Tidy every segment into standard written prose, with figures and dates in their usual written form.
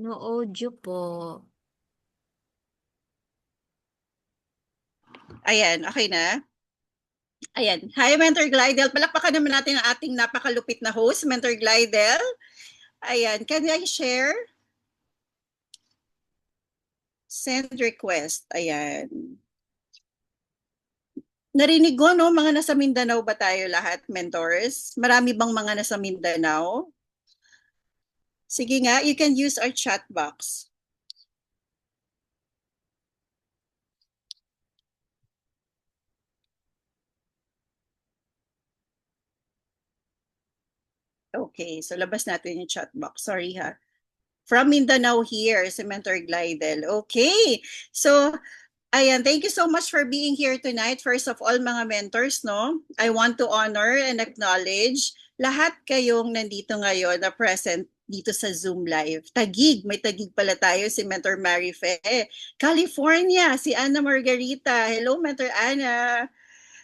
No audio po. Ayan, okay na? Ayan. Hi, Mentor Glidel. Palakpakan naman natin ang ating napakalupit na host, Mentor Glidel. Ayan, can I share? Send request. Ayan. Narinig ko, no, mga nasa Mindanao ba tayo lahat, mentors? Marami bang mga nasa Mindanao? Sige nga, you can use our chat box. Okay, so labas natin yung chat box. Sorry ha. From Mindanao here, si Mentor Glidel. Okay, so ayan, thank you so much for being here tonight. First of all, mga mentors, no? I want to honor and acknowledge lahat kayong nandito ngayon na present dito sa Zoom Live. Tagig, may tagig pala tayo si Mentor Marife. California, si Ana Margarita. Hello, Mentor Ana.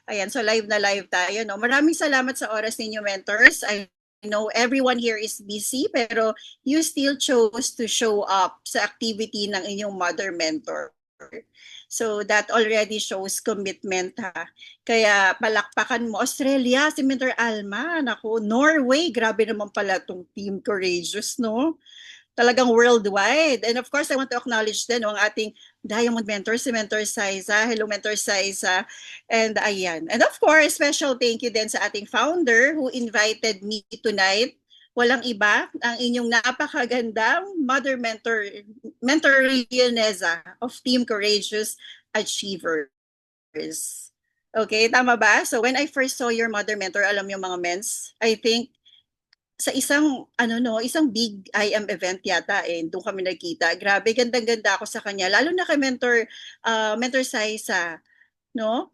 Ayan, so live na live tayo, no? Maraming salamat sa oras ninyo, mentors. I know everyone here is busy, pero you still chose to show up sa activity ng inyong mother mentor. So that already shows commitment ha. Kaya palakpakan mo. Australia, si Mentor Alma. Naku, Norway, grabe naman pala tong Team Courageous, no? Talagang worldwide. And of course, I want to acknowledge din ang ating Diamond Mentor, si Mentor Saiza. Hello, Mentor Saiza. And ayan. And of course, special thank you din sa ating founder who invited me tonight. Walang iba, ang inyong napakagandang Mother Mentor Rioneza of Team Courageous Achievers. Okay, tama ba? So when I first saw your Mother Mentor, alam yung mga mens, I think sa isang isang big IM event yata doon kami nagkita. Grabe, gandang-ganda ako sa kanya. Lalo na kay Mentor Saisa, no?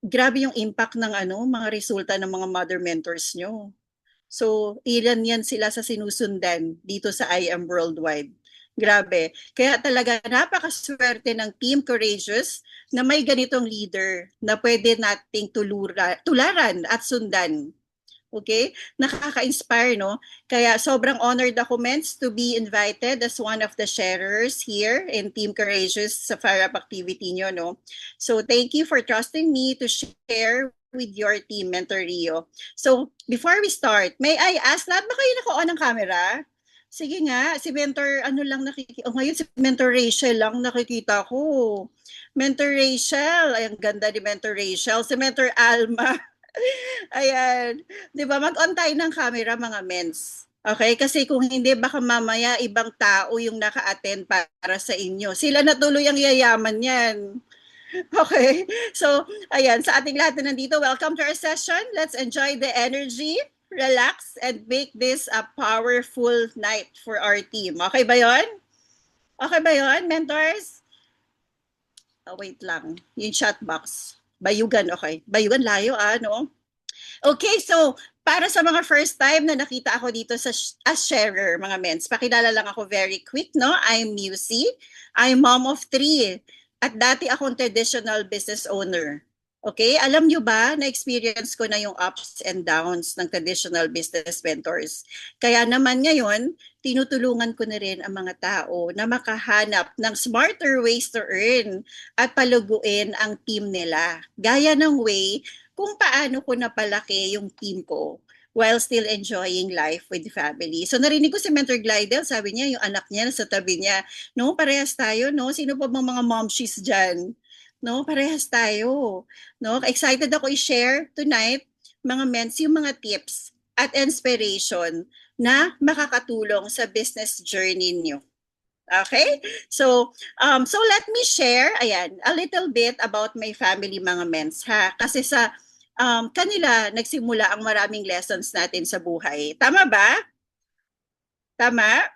Grabe yung impact ng mga resulta ng mga mother mentors nyo. So, ilan yan sila sa sinusundan dito sa IM Worldwide. Grabe. Kaya talaga napakaswerte ng Team Courageous na may ganitong leader na pwede nating tularan at sundan. Okay? Nakaka-inspire, no? Kaya sobrang honored ako, Mens, to be invited as one of the sharers here in Team Courageous sa FARAP activity nyo, no? So thank you for trusting me to share with your team, Mentor Rio. So before we start, may I ask, lahat ba kayo naka-on ng camera? Sige nga, si Mentor, ano lang nakikita, ngayon si Mentor Rachel lang nakikita ko. Mentor Rachel, ay ang ganda ni Mentor Rachel. Si Mentor Alma, ayan. 'Di ba? Mag-on tayo ng camera mga mens. Okay? Kasi kung hindi, baka mamaya ibang tao yung naka-attend para sa inyo. Sila na tuloy ang yayaman yan. Okay? So, ayan. Sa ating lahat na nandito, welcome to our session. Let's enjoy the energy, relax, and make this a powerful night for our team. Okay ba yon? Okay ba yon, mentors? Oh, wait lang. Yung chat box. Bayugan, okay. Bayugan layo, no? Okay, so para sa mga first time na nakita ako dito as sharer, mga mens, pakilala lang ako very quick, no? I'm Musi. I'm mom of three. At dati akong traditional business owner. Okay, alam nyo ba, na-experience ko na yung ups and downs ng traditional business mentors. Kaya naman ngayon, tinutulungan ko na rin ang mga tao na makahanap ng smarter ways to earn at paluguin ang team nila. Gaya ng way kung paano ko napalaki yung team ko while still enjoying life with the family. So narinig ko si Mentor Glidel, sabi niya, yung anak niya nasa tabi niya, no, parehas tayo, no? Sino pa bang mga momshies dyan? No, parehas tayo. No, excited ako i-share tonight, mga mens, yung mga tips at inspiration na makakatulong sa business journey niyo. Okay? So let me share, ayan, a little bit about my family, mga mens, ha? Kasi sa kanila nagsimula ang maraming lessons natin sa buhay. Tama ba? Tama?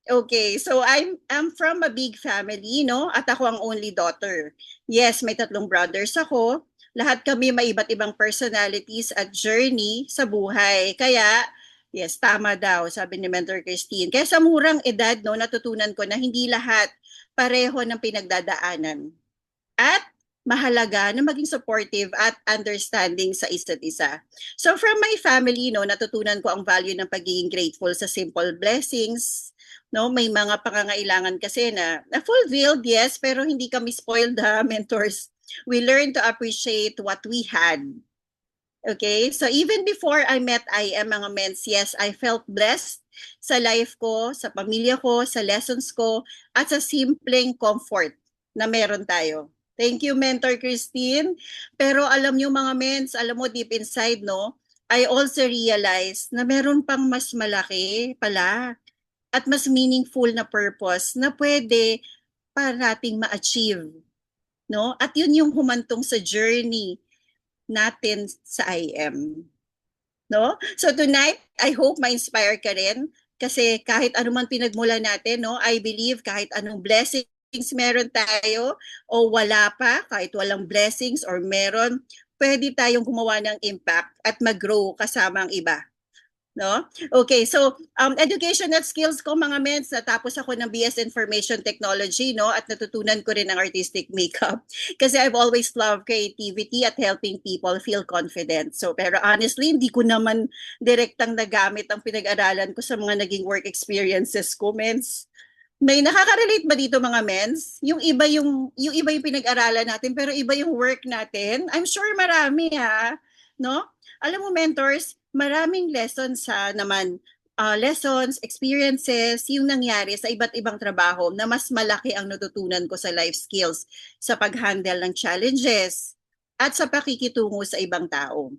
Okay, so I'm from a big family, no? At ako ang only daughter. Yes, may tatlong brothers ako. Lahat kami may iba't ibang personalities at journey sa buhay. Kaya, yes, tama daw, sabi ni Mentor Christine. Kaya sa murang edad, no, natutunan ko na hindi lahat pareho ng pinagdadaanan. At mahalaga na maging supportive at understanding sa isa't isa. So from my family, no, natutunan ko ang value ng pagiging grateful sa simple blessings, No, may mga pangangailangan kasi na fulfilled, yes, pero hindi kami spoiled ha, mentors. We learn to appreciate what we had. Okay? So even before I met IM mga mens, yes, I felt blessed sa life ko, sa pamilya ko, sa lessons ko, at sa simpleng comfort na meron tayo. Thank you, Mentor Christine. Pero alam niyo mga mens, alam mo deep inside, no? I also realized na meron pang mas malaki pala at mas meaningful na purpose na pwede para nating ma-achieve, no? At yun yung humantong sa journey natin sa IM, no? So tonight, I hope ma-inspire ka rin kasi kahit ano man pinagmula natin, no? I believe kahit anong blessings meron tayo o wala pa, kahit walang blessings or meron, pwede tayong gumawa ng impact at mag-grow kasama ang iba. No? Okay, so education at skills ko mga mens, natapos ako ng BS Information Technology, no? At natutunan ko rin ang artistic makeup kasi I've always loved creativity at helping people feel confident. So pero honestly, hindi ko naman direktang nagamit ang pinag-aralan ko sa mga naging work experiences ko, mens. May nakaka-relate ba dito mga mens? Yung iba yung pinag-aralan natin pero iba yung work natin. I'm sure marami ha, no? Alam mo mentors, maraming lessons sa naman lessons, experiences, yung nangyari sa iba't ibang trabaho na mas malaki ang natutunan ko sa life skills, sa pag-handle ng challenges, at sa pakikitungo sa ibang tao.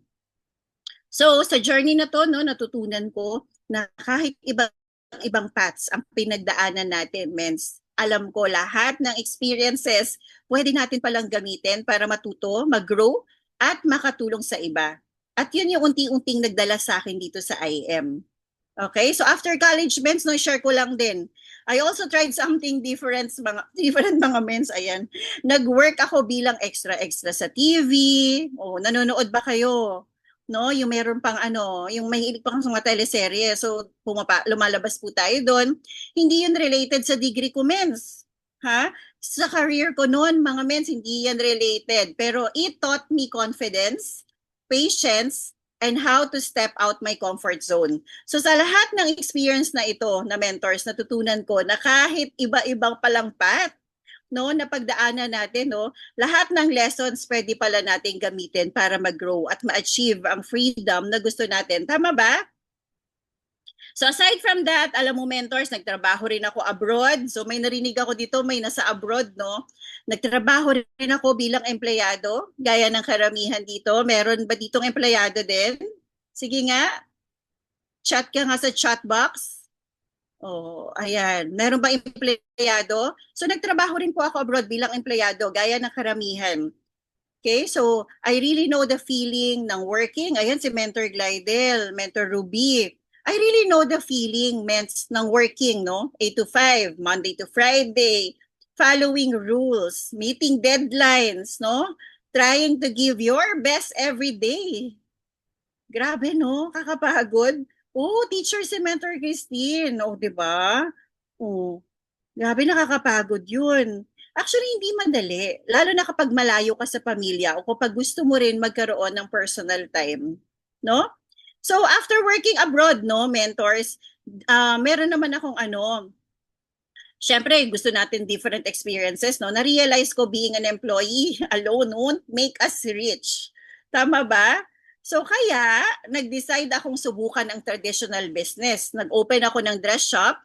So, sa journey na to, no, natutunan ko na kahit ibang paths ang pinagdaanan natin, mens, alam ko lahat ng experiences pwede natin palang gamitin para matuto, mag-grow, at makatulong sa iba. At yun yung unti-unting nagdala sa akin dito sa IM. Okay, so after college, mens, no, share ko lang din. I also tried something different mga mens, ayan. Nag-work ako bilang extra sa TV. O, nanonood ba kayo? No, yung meron pang yung mahilig pang sa mga teleserye. So, lumalabas po tayo doon. Hindi yun related sa degree ko, mens. Ha? Sa career ko noon, mga mens, hindi yan related. Pero it taught me confidence, patience, and how to step out my comfort zone. So sa lahat ng experience na ito, na mentors, natutunan ko na kahit iba-ibang palang path, no, na pagdaanan natin, no, lahat ng lessons pwede pala natin gamitin para mag-grow at ma-achieve ang freedom na gusto natin. Tama ba? So aside from that, alam mo mentors, nagtrabaho rin ako abroad. So may narinig ako dito, may nasa abroad, no? Nagtrabaho rin ako bilang empleyado, gaya ng karamihan dito. Meron ba ditong empleyado din? Sige nga, chat ka nga sa chat box. Oh, ayan. Meron ba empleyado? So nagtrabaho rin po ako abroad bilang empleyado, gaya ng karamihan. Okay, so I really know the feeling ng working. Ayan si Mentor Glidel, Mentor Ruby. I really know the feeling ng working, no? 8 to 5, Monday to Friday, following rules, meeting deadlines, no? Trying to give your best every day. Grabe, no? Kakapagod. Oh, teacher si Mentor Christine. Oh, di ba? Oh, grabe nakakapagod yun. Actually, hindi madali. Lalo na kapag malayo ka sa pamilya o kapag gusto mo rin magkaroon ng personal time. No? So, after working abroad, no, mentors, meron naman akong syempre, gusto natin different experiences, no? Na-realize ko being an employee alone won't make us rich. Tama ba? So kaya, nag-decide akong subukan ang traditional business. Nag-open ako ng dress shop.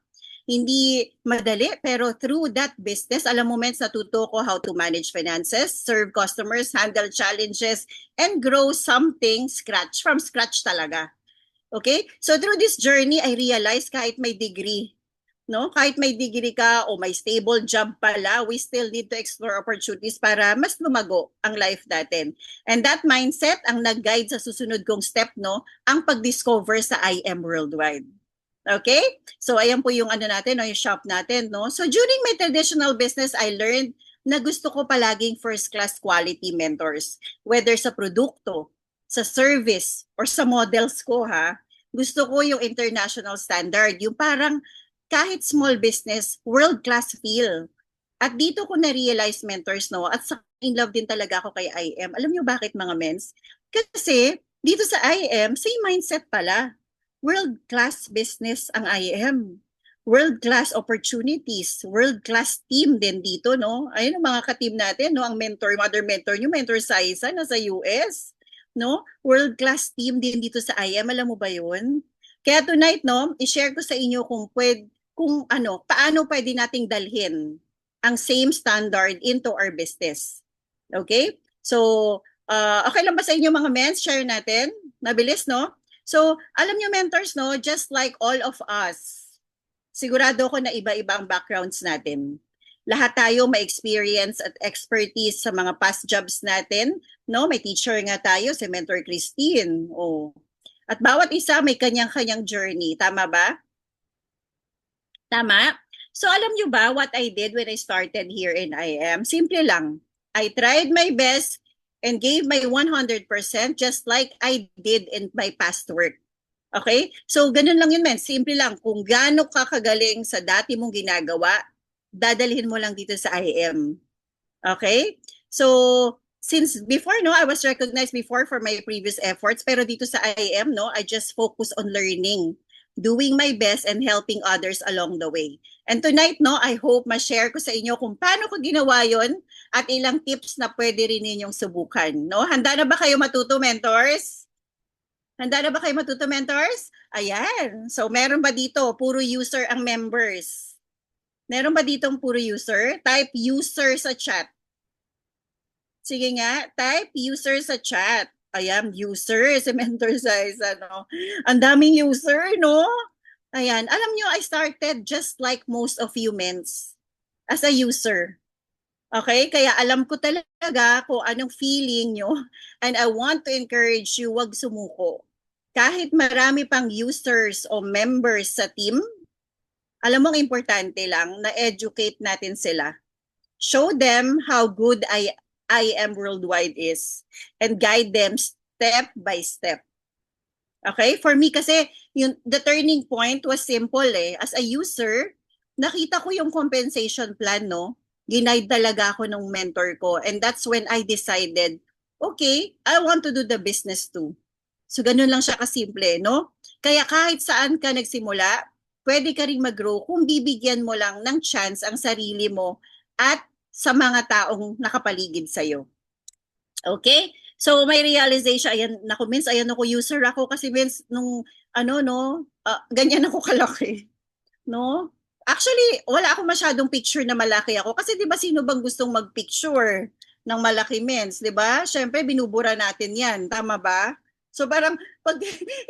Hindi madali, pero through that business, alam mo, mens, natuto ko how to manage finances, serve customers, handle challenges, and grow something from scratch talaga. Okay? So through this journey, I realized kahit may degree, no? Kahit may degree ka o may stable job pala, we still need to explore opportunities para mas lumago ang life natin. And that mindset ang nag-guide sa susunod kong step, no? Ang pag-discover sa IM Worldwide. Okay? So ayan po yung natin, no, yung shop natin, no? So during my traditional business, I learned na gusto ko palaging first-class quality mentors. Whether sa produkto, sa service, or sa models ko, ha? Gusto ko yung international standard. Yung parang kahit small business, world-class feel. At dito ko na-realize, mentors, no? At sa in love din talaga ako kay IM. Alam niyo bakit, mga mens? Kasi dito sa IM, same mindset pala. World-class business ang IM. world-class opportunities, world-class team din dito, no? Ayun ang mga ka-team natin, no? Ang mother mentor nyo, Mentor Saisa, nasa US, no? World-class team din dito sa IM, alam mo ba yun? Kaya tonight, no, i-share ko sa inyo kung ano, paano pwede nating dalhin ang same standard into our business. Okay? So, okay lang ba sa inyo mga mens? Share natin. Mabilis, no? So, alam nyo mentors, no, just like all of us, sigurado ko na iba-iba ang backgrounds natin. Lahat tayo may experience at expertise sa mga past jobs natin. No, may teacher nga tayo, si Mentor Christine. Oh. At bawat isa may kanyang-kanyang journey. Tama ba? Tama? So alam nyo ba what I did when I started here in IM? Simple lang. I tried my best and gave my 100% just like I did in my past work. Okay? So, ganun lang yun, men. Simple lang. Kung gaano ka kagaling sa dati mong ginagawa, dadalhin mo lang dito sa IM. Okay? So, since before, no, I was recognized before for my previous efforts, pero dito sa IM, no, I just focus on learning, doing my best, and helping others along the way. And tonight, no, I hope ma-share ko sa inyo kung paano ko ginawa yon at ilang tips na pwede rin ninyong subukan. No? Handa na ba kayo matuto, mentors? Handa na ba kayo matuto, mentors? Ayan. So, meron ba dito? Puro user ang members. Meron ba ditong puro user? Type user sa chat. Sige nga, type user sa chat. Ayan, user, si mentor size, ano. Ang daming user, no? Ayan, alam nyo, I started just like most of humans as a user. Okay? Kaya alam ko talaga kung anong feeling nyo and I want to encourage you, wag sumuko. Kahit marami pang users o members sa team, alam mo, importante lang na educate natin sila. Show them how good I am worldwide is and guide them step by step. Okay? For me kasi, the turning point was simple eh. As a user, nakita ko yung compensation plan, no? Ginaid talaga ako ng mentor ko. And that's when I decided, okay, I want to do the business too. So, ganun lang siya kasimple, no? Kaya kahit saan ka nagsimula, pwede ka rin mag-grow kung bibigyan mo lang ng chance ang sarili mo at sa mga taong nakapaligid sa'yo. Okay? So, may realization, ayan, naku, Vince, ayan ako, user ako kasi Vince, nung, ganyan ako kalaki. No? Actually, wala akong masyadong picture na malaki ako. Kasi di ba sino bang gustong mag-picture ng malaki mens, di ba? Siyempre, binubura natin yan. Tama ba? So parang pag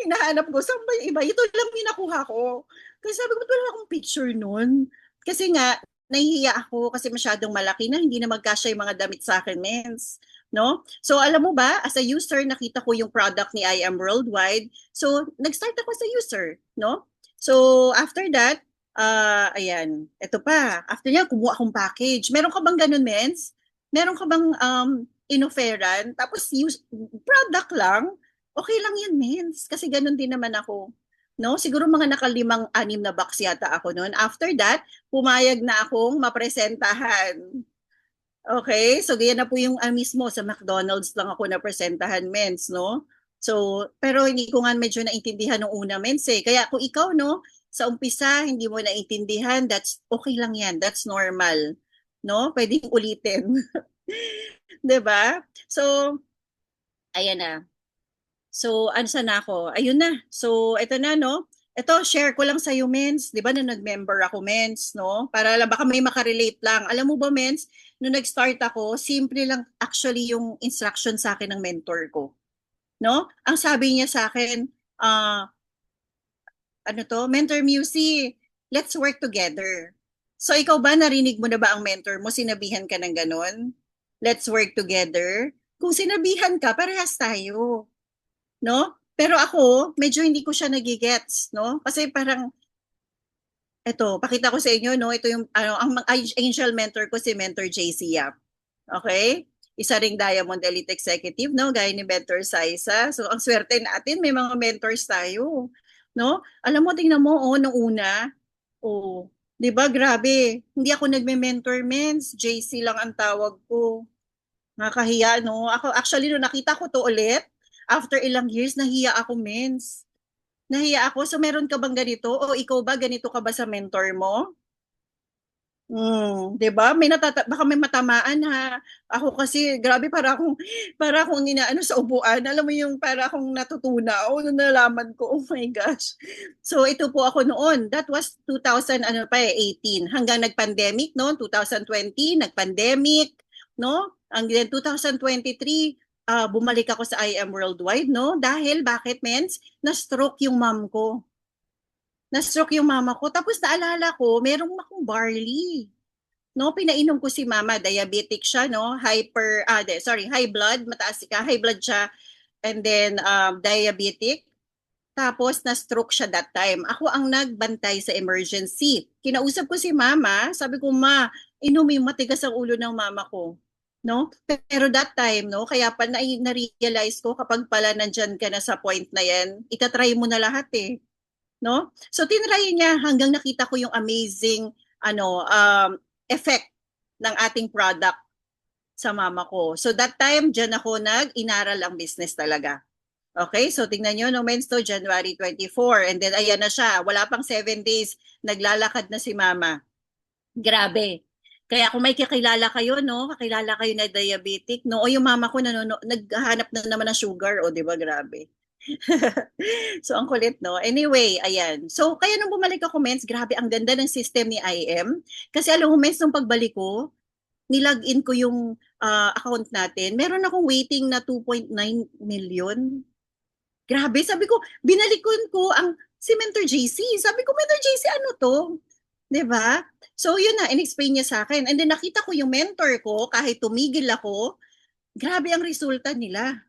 hinahanap ko, saan ba yung iba? Ito lang yung nakuha ko. Kasi sabi ko, wala akong picture nun. Kasi nga, nahihiya ako kasi masyadong malaki na, hindi na magkasya yung mga damit sa akin, mens. No? So alam mo ba, as a user, nakita ko yung product ni I Am Worldwide. So nag-start ako as a user. No? So after that, ayan, ito pa. After niya, kumuha akong package. Meron ka bang ganun, mens? Meron ka bang inoferan? Tapos use, product lang? Okay lang yan, mens. Kasi ganun din naman ako. No? Siguro mga nakalimang-anim na box yata ako noon. After that, pumayag na akong mapresentahan. Okay? So, ganyan na po yung mismo sa McDonald's lang ako napresentahan, mens, no? So, pero hindi ko nga medyo naintindihan nung una, mens eh. Kaya kung ikaw, no, sa umpisa, hindi mo naintindihan, that's okay lang yan. That's normal. No? Pwedeng ulitin. 'Di ba? So, ayan na. So, ano na ako? Ayun na. So, ito na, no? Ito, share ko lang sa iyo, mens. Di ba na nag-member ako, mens, no? Para lang, baka may makarelate lang. Alam mo ba, mens, nung nag-start ako, simple lang actually yung instruction sa akin ng mentor ko. No? Ang sabi niya sa akin, Mentor Musi, let's work together. So, ikaw ba, narinig mo na ba ang mentor mo? Sinabihan ka ng ganun? Let's work together. Kung sinabihan ka, parehas tayo. No? Pero ako, medyo hindi ko siya nagigets, no? Kasi parang, eto, pakita ko sa inyo, no? Ito yung, ang angel mentor ko, si Mentor JC Yap. Okay? Isa ring Diamond Elite Executive, no? Gaya ni Mentor Saisa. So, ang swerte natin, may mga mentors tayo. No? Alam mo, tingnan mo, nung una, di ba, grabe. Hindi ako nagme-mentor, mens. JC lang ang tawag ko. Nakakahiya, no? Ako, actually, nung nakita ko to ulit, after ilang years, nahiya ako, mens. Nahiya ako. So meron ka bang ganito? O ikaw ba, ganito ka ba sa mentor mo? 'Di ba? Baka may matamaan ha. Ako kasi grabe para akong inaano sa upuan. Alam mo yung para akong natutunaw nung nalaman ko. Oh my gosh. So ito po ako noon. That was 2000 ano pa 18 hanggang nag-pandemic no, 2020 nag-pandemic no. Ang 2023 bumalik ako sa IM Worldwide no dahil bakit mens na-stroke yung mom ko. Na-stroke yung mama ko. Tapos naalala ko, merong akong barley. No, pinainom ko si mama, diabetic siya, no? High blood, mataas ka, high blood siya. And then diabetic. Tapos na-stroke siya that time. Ako ang nagbantay sa emergency. Kinausap ko si mama, sabi ko, "Ma, inumin matigas ang ulo ng mama ko." No? Pero that time, no, kaya pa na-realize ko kapag pala nandyan ka na sa point na yan, itatry mo na lahat eh no? So tinry niya hanggang nakita ko yung amazing effect ng ating product sa mama ko. So that time diyan ako inaral ang business talaga. Okay? So tingnan niyo no men's to January 24 and then ayan na siya. Wala pang 7 days naglalakad na si mama. Grabe. Kaya kung may kakilala kayo, no? Kakilala kayo na diabetic, no? O yung mama ko naghahanap na naman ng sugar, o di ba grabe. So, ang kulit, no? Anyway, ayan. So, kaya nung bumalik ako, Mens, grabe, ang ganda ng system ni IM. Kasi alam mo, Mens, nung pagbalik ko, nilagin ko yung account natin. Meron akong waiting na 2.9 million. Grabe, sabi ko, binalikon ko ang si Mentor JC. Sabi ko, Mentor JC, ano to? 'Di ba? So, yun na, in-explain niya sa akin. And then nakita ko yung mentor ko, kahit tumigil ako, grabe ang resulta nila.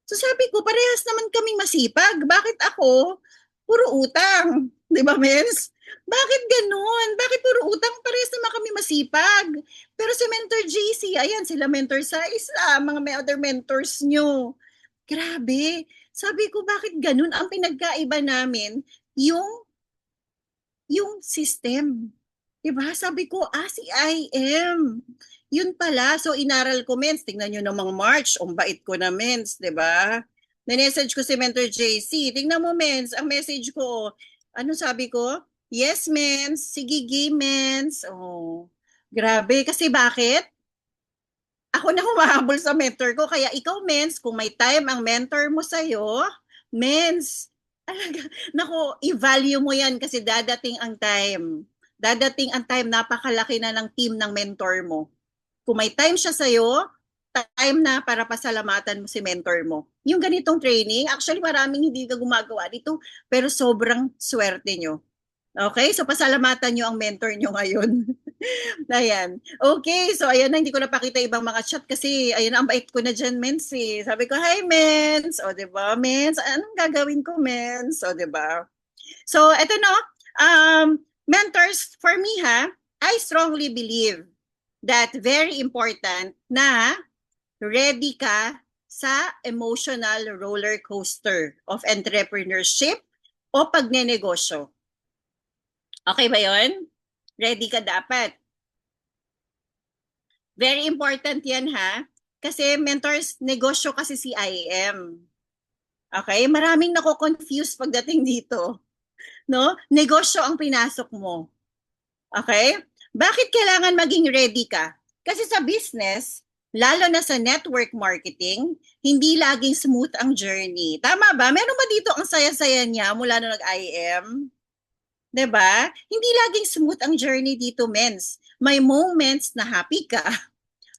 So sabi ko, parehas naman kaming masipag. Bakit ako? Puro utang. Di ba, Mens? Bakit ganun? Bakit puro utang? Parehas naman kami masipag. Pero si Mentor JC, ayan, sila mentor sa isa, mga may other mentors nyo. Grabe. Sabi ko, bakit ganun? Ang pinagkaiba namin, yung system. Diba? Sabi ko, si IM. Yun pala. So, inaral ko, Mens. Tingnan nyo namang March. Ang bait ko na, Mens. Diba? Na-message ko si Mentor JC. Tingnan mo, Mens. Ang message ko. Ano sabi ko? Yes, Mens. Sige, game, Mens. Oh. Grabe. Kasi bakit? Ako na humahabol sa mentor ko. Kaya ikaw, Mens, kung may time ang mentor mo sa'yo, Mens, naku, i-value mo yan kasi dadating ang time. Dadating ang time, napakalaki na ng team ng mentor mo. Kung may time siya sa'yo, time na para pasalamatan mo si mentor mo. Yung ganitong training, actually maraming hindi ka gumagawa dito, pero sobrang swerte nyo. Okay? So pasalamatan nyo ang mentor nyo ngayon. Ayan. Okay, so ayan na, hindi ko napakita ibang mga chat kasi ayan ang bait ko na dyan, Mens. Eh. Sabi ko, hi, Mens. O, diba, Mens? Anong gagawin ko, Mens? O, diba? So, eto no, mentors, for me ha, I strongly believe that very important na ready ka sa emotional roller coaster of entrepreneurship o pagnenegosyo. Okay ba yon? Ready ka dapat. Very important yan ha. Kasi mentors, negosyo kasi si IM. Okay? Maraming nako-confuse pagdating dito. No? Negosyo ang pinasok mo. Okay? Bakit kailangan maging ready ka? Kasi sa business, lalo na sa network marketing, hindi laging smooth ang journey. Tama ba? Meron ba dito ang saya-saya niya mula nung nag-IM? 'Di ba? Hindi laging smooth ang journey dito, Mens. May moments na happy ka.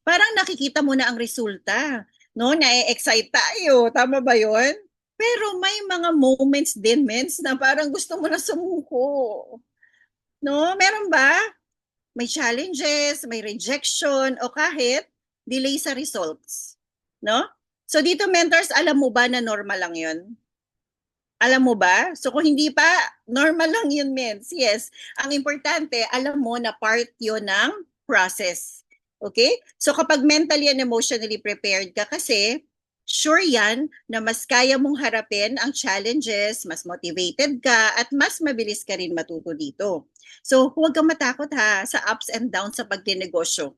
Parang nakikita mo na ang resulta. No? Na-excite tayo. Tama ba yon? Pero may mga moments din, Mens, na parang gusto mo na sumuko. No? Meron ba? May challenges, may rejection, o kahit delay sa results. No? So dito, mentors, alam mo ba na normal lang yon? Alam mo ba? So kung hindi pa, normal lang yun, Mens. Yes. Ang importante, alam mo na part yun ng process. Okay? So kapag mentally and emotionally prepared ka kasi, sure yan na mas kaya mong harapin ang challenges, mas motivated ka, at mas mabilis ka rin matuto dito. So huwag kang matakot ha sa ups and downs sa pagdinegosyo.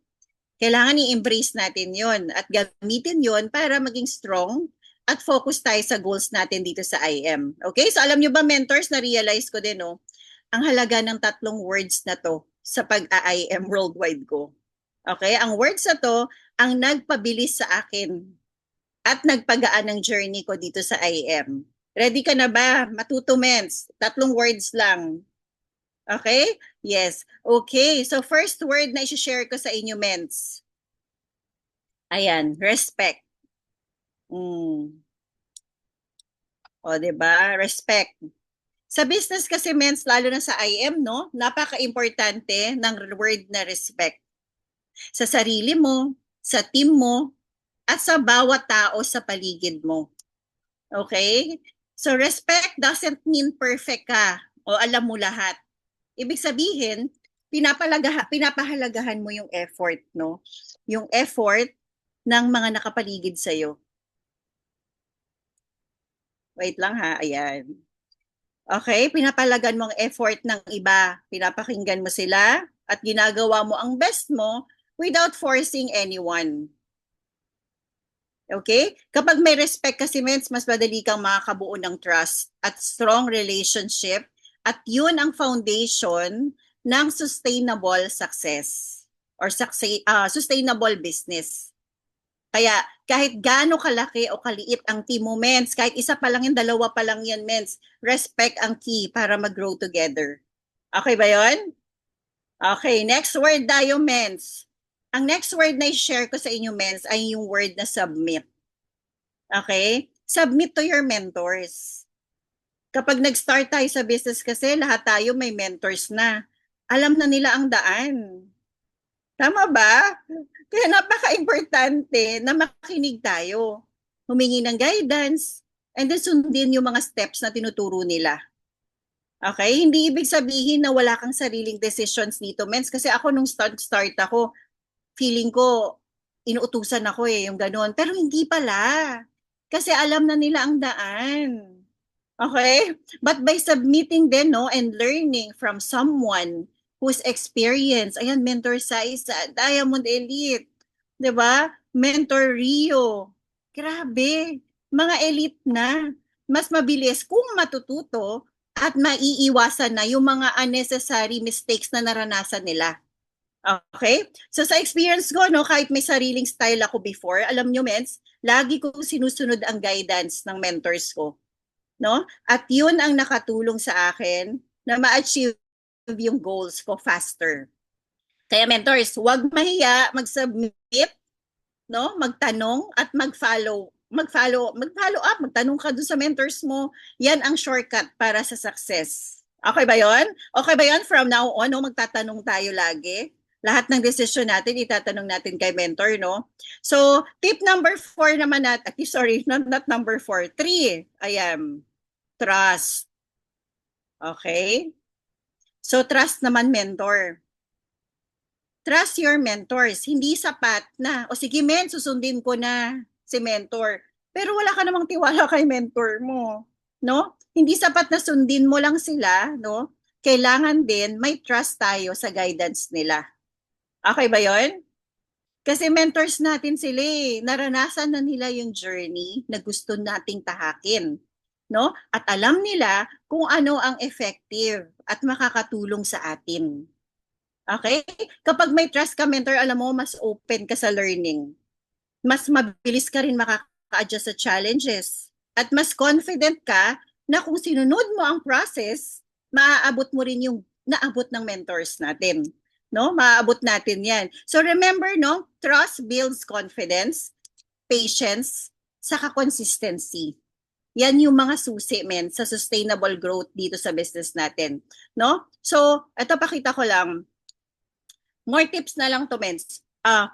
Kailangan i-embrace natin yon at gamitin yon para maging strong at focus tayo sa goals natin dito sa IM. Okay? So alam nyo ba, mentors, na-realize ko din, no, ang halaga ng tatlong words na to sa pag-IM worldwide ko. Okay? Ang words na to, ang nagpabilis sa akin at nagpagaan ng journey ko dito sa IM. Ready ka na ba? Matuto, Mens. Tatlong words lang. Okay? Yes. Okay. So first word na i-share ko sa inyo, Mens. Ayan, respect. O, 'di ba? Respect. Sa business kasi, Mens, lalo na sa IM, no? Napaka-importante ng word na respect. Sa sarili mo, sa team mo, at sa bawat tao sa paligid mo. Okay? So respect doesn't mean perfect ka o alam mo lahat. Ibig sabihin, pinapahalagahan mo yung effort, no? Yung effort ng mga nakapaligid sa'yo. Wait lang ha, ayan. Okay, pinapalagan mo ang effort ng iba. Pinapakinggan mo sila at ginagawa mo ang best mo without forcing anyone. Okay? Kapag may respect kasi, Mens, mas madali kang makakabuo ng trust at strong relationship at yun ang foundation ng sustainable success or sustainable business. Kaya kahit gaano kalaki o kaliit ang team mo, Mens, kahit isa pa lang yan, dalawa pa lang yan, Mens, respect ang key para mag-grow together. Okay ba yon? Okay, next word tayo, Mens. Ang next word na i-share ko sa inyo, Mens, ay yung word na submit. Okay? Submit to your mentors. Kapag nag-start tayo sa business kasi, lahat tayo may mentors na. Alam na nila ang daan. Tama ba? Kaya napaka-importante na makinig tayo. Humingi ng guidance, and then sundin yung mga steps na tinuturo nila. Okay? Hindi ibig sabihin na wala kang sariling decisions dito, Mens. Kasi ako nung start ako, feeling ko, inuutusan ako yung ganun. Pero hindi pala. Kasi alam na nila ang daan. Okay? But by submitting din, no, and learning from someone who's experienced, ayan, Mentor Sai sa Diamond Elite, 'di ba? Mentor Rio. Grabe, mga elite na. Mas mabilis kung matututo at maiiwasan na yung mga unnecessary mistakes na naranasan nila. Okay? So sa experience ko, no, kahit may sariling style ako before, alam nyo, Mens, lagi kong sinusunod ang guidance ng mentors ko. No? At yun ang nakatulong sa akin na ma-achieve yung goals ko faster. Kaya mentors, huwag mahiya, mag-submit, no? Magtanong at mag-follow up, magtanong ka doon sa mentors mo. Yan ang shortcut para sa success. Okay ba 'yon? Okay ba 'yon? From now on, no, magtatanong tayo lagi. Lahat ng decision natin, itatanong natin kay mentor, no? So, tip number 4 naman natin, sorry, not number 4, 3, ayan, trust. Okay? So, trust naman mentor. Trust your mentors. Hindi sapat na, o sige men, susundin ko na si mentor. Pero wala ka namang tiwala kay mentor mo. No? Hindi sapat na sundin mo lang sila, no? Kailangan din may trust tayo sa guidance nila. Okay ba 'yon? Kasi mentors natin sila eh. Naranasan na nila yung journey na gusto nating tahakin. No? At alam nila kung ano ang effective at makakatulong sa atin. Okay? Kapag may trust ka, mentor, alam mo, mas open ka sa learning. Mas mabilis ka rin makaka-adjust sa challenges. At mas confident ka na kung sinunod mo ang process, maaabot mo rin yung naabot ng mentors natin. No? Maaabot natin yan. So remember, no? Trust builds confidence, patience, saka consistency. Yan yung mga susi, men, sa sustainable growth dito sa business natin. No? So, ito pakita ko lang. More tips na lang to, Mens.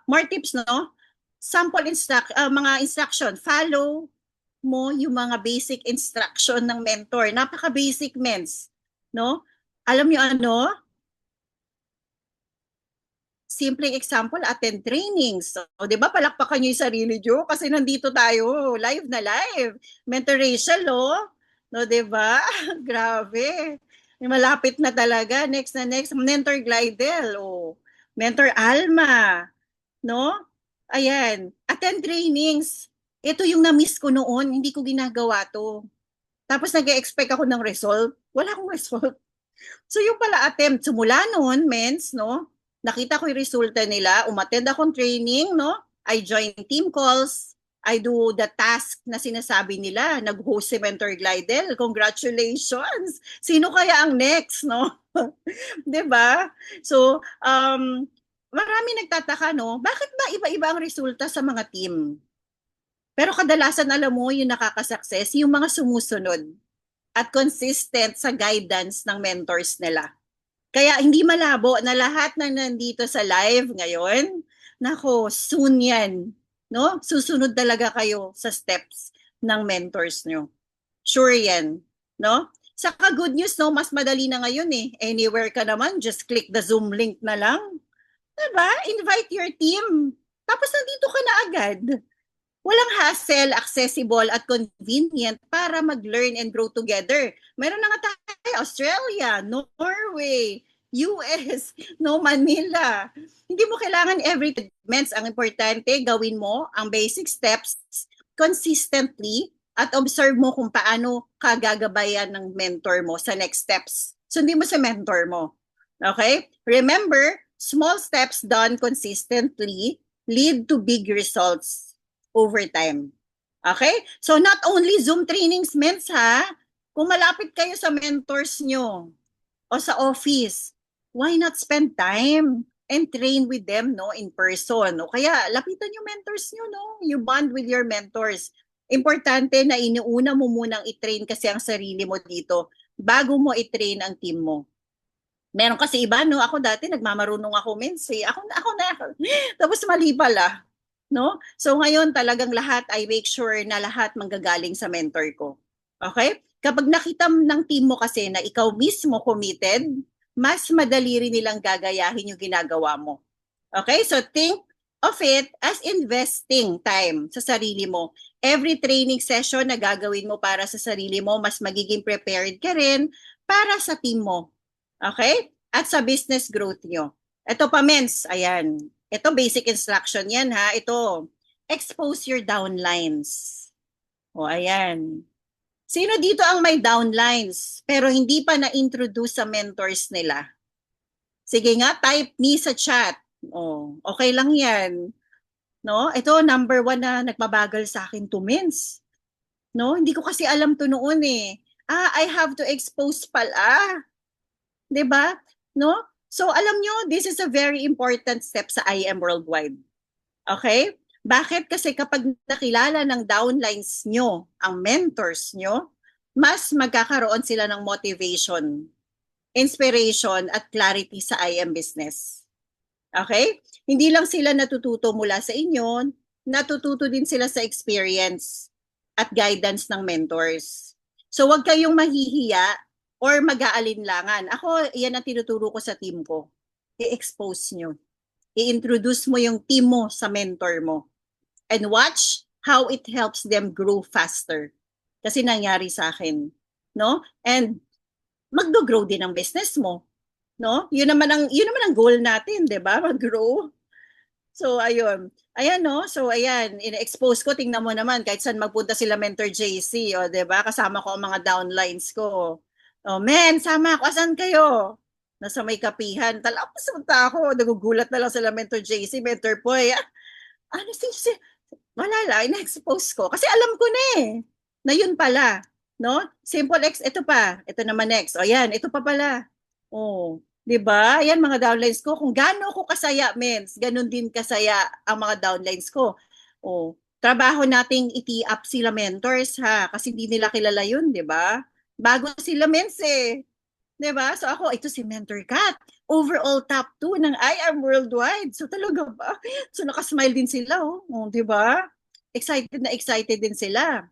More tips, no? Sample mga instruction. Follow mo yung mga basic instruction ng mentor. Napaka-basic, Mens. No? Alam niyo ano? Simpleng example, attend trainings. So, di ba, palakpakan niyo yung sarili niyo kasi nandito tayo, live na live. Mentor Rachel, no, di ba? Grabe. Malapit na talaga. Next na next. Mentor Glidel, Mentor Alma, no? Ayan. Attend trainings. Ito yung na-miss ko noon, hindi ko ginagawa to. Tapos nag-expect ako ng result. Wala akong result. So yung pala attempt, simula noon, mens, no? Nakita ko yung resulta nila, umattend akong training, no? I join team calls, I do the task na sinasabi nila, nag-host si Mentor Glidel, congratulations! Sino kaya ang next, no? 'Di ba? So, marami nagtataka, no? Bakit ba iba-iba ang resulta sa mga team? Pero kadalasan alam mo, yung nakakasucess, yung mga sumusunod at consistent sa guidance ng mentors nila. Kaya hindi malabo na lahat na nandito sa live ngayon, nako, soon yan. No? Susunod talaga kayo sa steps ng mentors nyo. Sure yan. No? Saka good news, no? Mas madali na ngayon eh. Anywhere ka naman, just click the Zoom link na lang. Diba? Invite your team. Tapos nandito ka na agad. Walang hassle, accessible at convenient para mag-learn and grow together. Meron na nga tayo, Australia, Norway, US, no, Manila. Hindi mo kailangan every segments. Ang importante, gawin mo ang basic steps consistently at observe mo kung paano ka gagabayan ng mentor mo sa next steps. Sundin mo sa mentor mo. Okay? Remember, small steps done consistently lead to big results over time. Okay? So not only Zoom trainings, mens ha, kung malapit kayo sa mentors nyo o sa office, why not spend time and train with them no in person? O kaya lapitan yung mentors nyo, no? You bond with your mentors. Importante na iniuna mo munang i-train kasi ang sarili mo dito bago mo i-train ang team mo. Meron kasi iba, no? Ako dati nagmamarunong ako, mens. Ako na. Tapos mali pala. No? So ngayon talagang lahat I make sure na lahat manggagaling sa mentor ko. Okay? Kapag nakita ng team mo kasi na ikaw mismo committed, mas madali rin nilang gagayahin yung ginagawa mo. Okay? So think of it as investing time sa sarili mo. Every training session na gagawin mo para sa sarili mo, mas magiging prepared ka rin para sa team mo. Okay? At sa business growth nyo. Ito pa, mens. Ayan. Ito, basic instruction yan, ha? Ito, expose your downlines. O, ayan. Sino dito ang may downlines pero hindi pa na-introduce sa mentors nila? Sige nga, type me sa chat. O, okay lang yan. No? Ito, number 1 na nagmabagal sa akin, 2 mens. No? Hindi ko kasi alam to noon eh. I have to expose pala. 'Di ba? No? So alam nyo, this is a very important step sa IM Worldwide. Okay? Bakit? Kasi kapag nakilala ng downlines nyo, ang mentors nyo, mas magkakaroon sila ng motivation, inspiration, at clarity sa IM business. Okay? Hindi lang sila natututo mula sa inyo, natututo din sila sa experience at guidance ng mentors. So huwag kayong mahihiya or mag-aalinlangan. Ako, yan ang tinuturo ko sa team ko. I-expose nyo. I-introduce mo yung team mo sa mentor mo. And watch how it helps them grow faster. Kasi nangyari sa akin. No? And mag-grow din ang business mo. No? Yun naman ang goal natin, 'di ba? Mag-grow. So ayun. Ayan no. So ayan, in-expose ko, tingnan mo naman kahit saan magpunta sila Mentor JC, o 'di ba? Kasama ko ang mga downlines ko. Oh, men, sama ako. Asan kayo? Nasa may kapihan. Talapas punta ako. Nagugulat na lang sila Mentor JC, Mentor Poy. Ano si wala lang, ina-expose ko. Kasi alam ko na eh, na yun pala. No? Simple X, ito pa. Ito naman next. O yan, ito pa pala. Oh, 'di ba? Yan mga downlines ko. Kung gaano ako kasaya, mens, ganun din kasaya ang mga downlines ko. Oh, trabaho nating i-tee up sila mentors ha, kasi hindi nila kilala yun, 'di ba? Bago sila mens eh. 'Di ba? So ako, ito si Mentor Kat. Overall top 2 ng I Am Worldwide. So talaga ba? So nakasmile din sila, oh. Oh, 'di ba? Excited din sila.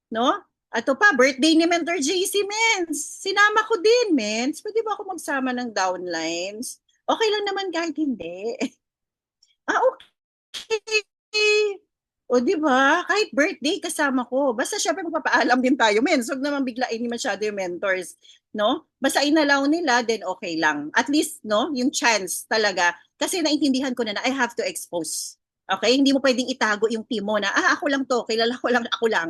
No? Ato pa, birthday ni Mentor JC, mens. Sinama ko din, mens. Pwede ba ako magsama ng downlines? Okay lang naman kahit hindi. Okay. O, di ba? Kahit birthday kasama ko. Basta syempre magpapaalam din tayo, men. So, huwag naman biglain ni masyado yung mentors. No? Basta inalaw nila, then okay lang. At least, no, yung chance talaga. Kasi naintindihan ko na I have to expose. Okay? Hindi mo pwedeng itago yung team mo na, ako lang to, kilala ko lang, ako lang.